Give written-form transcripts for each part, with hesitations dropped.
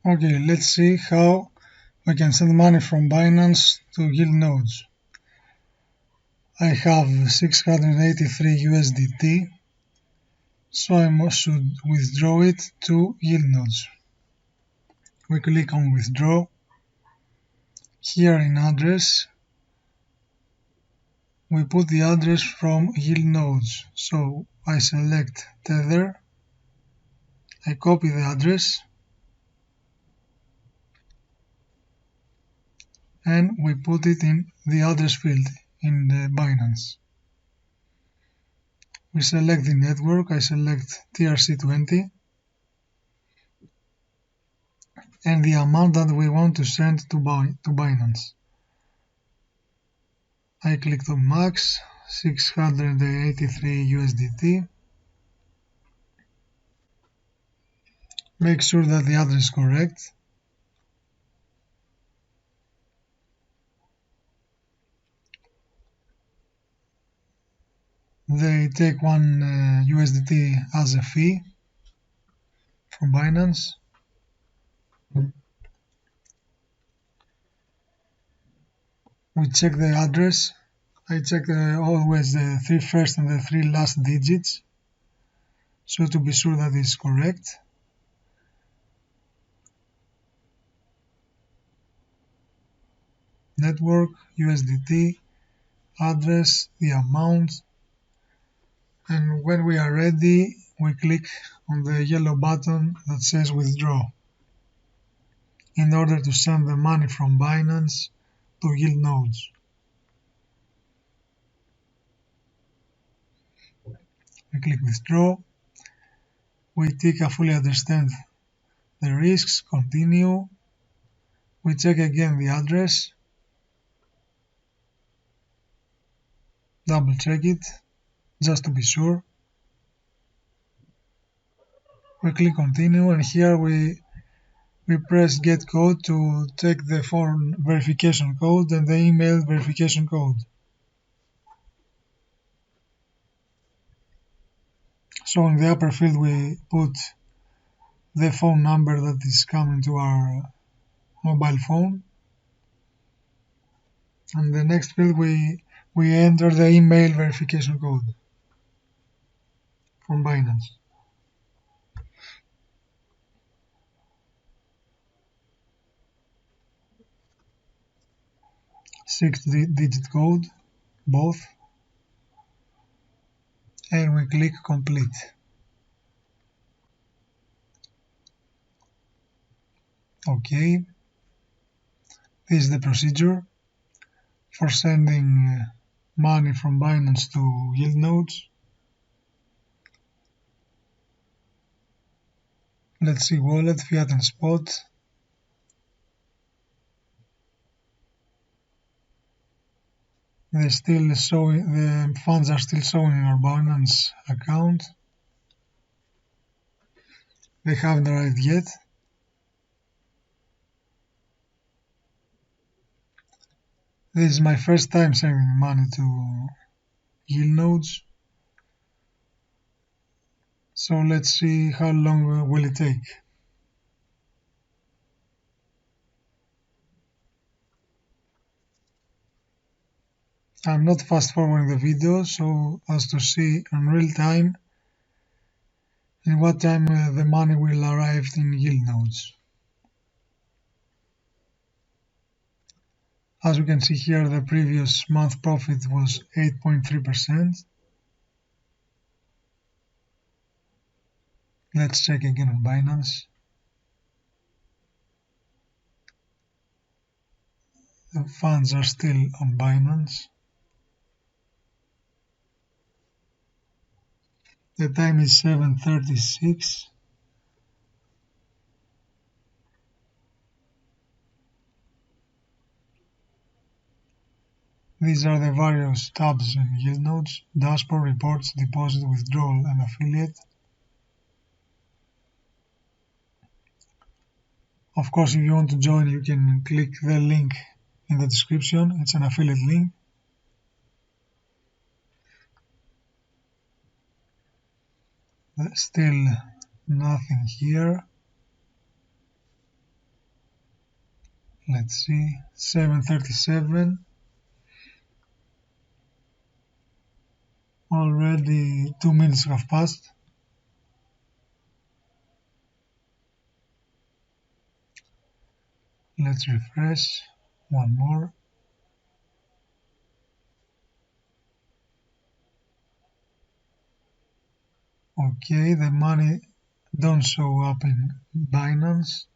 Okay, let's see how we can send money from Binance to yield nodes. I have 683 USDT, so I should withdraw it to yield nodes. We click on withdraw. Here in address, we put the address from yield nodes. So I select Tether, I copy the address, and we put it in the address field in the Binance. We select the network, I select TRC20, and the amount that we want to send to Binance. I click on max, 683 USDT. Make sure that the address is correct. They take 1 USDT as a fee from Binance. We check the address. I check always the 3 first and the 3 last digits, so to be sure that it's correct. Network, USDT, address, the amount, and when we are ready, we click on the yellow button that says withdraw in order to send the money from Binance to yield nodes. We click withdraw. We tick I fully understand the risks, continue. We check again the address, double check it just to be sure. We click continue, and here we press get code to take the phone verification code and the email verification code. So in the upper field we put the phone number that is coming to our mobile phone, and the next field we enter the email verification code from Binance. 6-digit code, both, and we click complete. Okay, this is the procedure for sending money from Binance to yield nodes. Let's see wallet, fiat and spot. The funds are still showing in our Binance account. They haven't arrived yet. This is my first time sending money to yield nodes. So let's see how long will it take. I'm not fast forwarding the video so as to see in real time in what time the money will arrive in yield nodes. As you can see here, the previous month profit was 8.3%. Let's check again on Binance. The funds are still on Binance. The time is 7:36. These are the various tabs in yield nodes: dashboard, reports, deposit, withdrawal, and affiliate. Of course, if you want to join, you can click the link in the description. It's an affiliate link. Still nothing here. Let's see, 7:37. Already 2 minutes have passed. Let's refresh. One more. Okay, the money don't show up in Binance,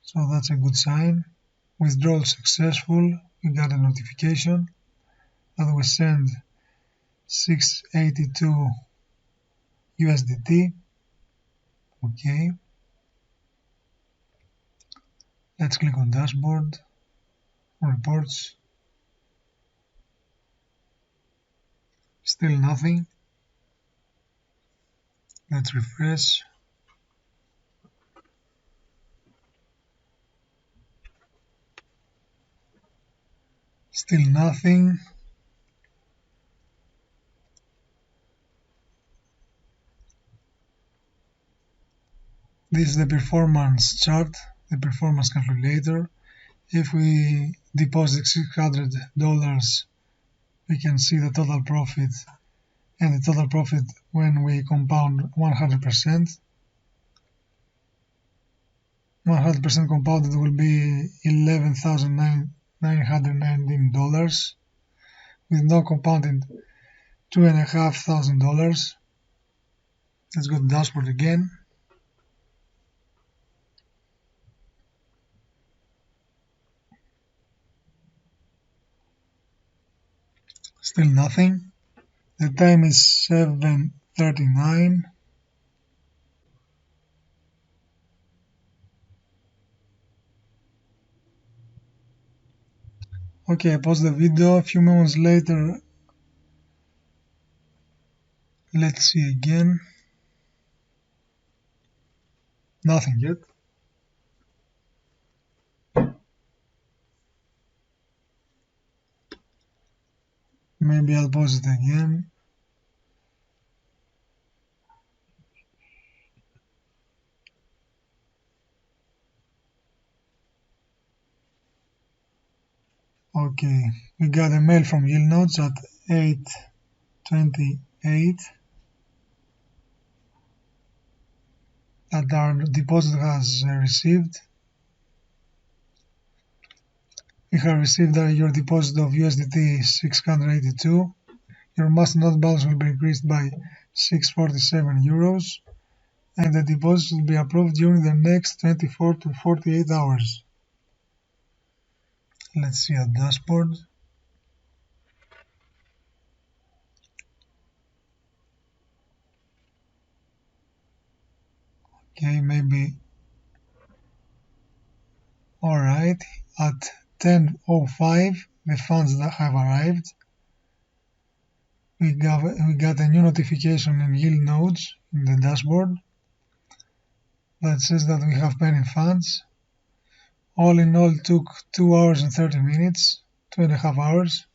so that's a good sign. Withdrawal successful. We got a notification that we send 682 USDT. Okay, let's click on dashboard, reports. Still nothing. Let's refresh. Still nothing. This is the performance chart, the performance calculator. If we deposit $600, we can see the total profit, and the total profit when we compound 100%. 100% compounded will be $11,919. With no compounding, $2,500. Let's go to dashboard again. Still nothing. The time is 7:39. Okay, I pause the video. A few moments later, let's see again. Nothing yet. Maybe I'll pause it again. Okay, we got a mail from YieldNodes at 8:28 that our deposit has received. We have received your deposit of USDT 682. Your masternode balance will be increased by 647 euros, and the deposit will be approved during the next 24 to 48 hours. Let's see a dashboard. Okay, maybe. Alright, at 10:05 the funds that have arrived. We got a new notification in YieldNodes in the dashboard that says that we have pending funds. All in all, it took 2 hours and 30 minutes, 2.5 hours.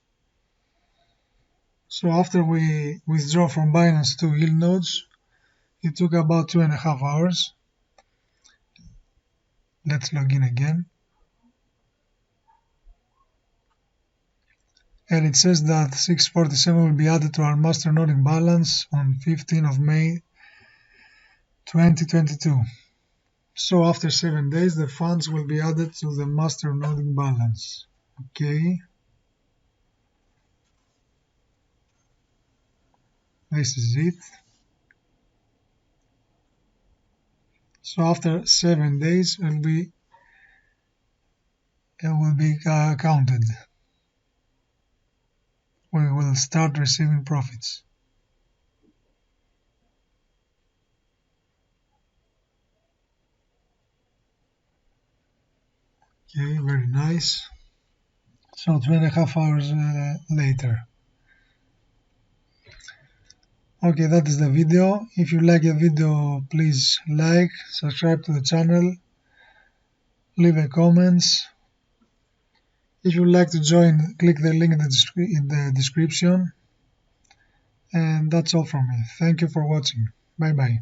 So after we withdraw from Binance to YieldNodes, it took about 2.5 hours. Let's log in again. And it says that 647 will be added to our masternoding balance on 15th of May 2022. So after 7 days, the funds will be added to the masternoding balance. Okay. This is it. So after 7 days, it will be counted. We will start receiving profits. Okay, very nice. So 2.5 hours later. Okay, that is the video. If you like the video, please like, subscribe to the channel, leave a comments. If you would like to join, click the link in the description. And that's all from me. Thank you for watching. Bye bye.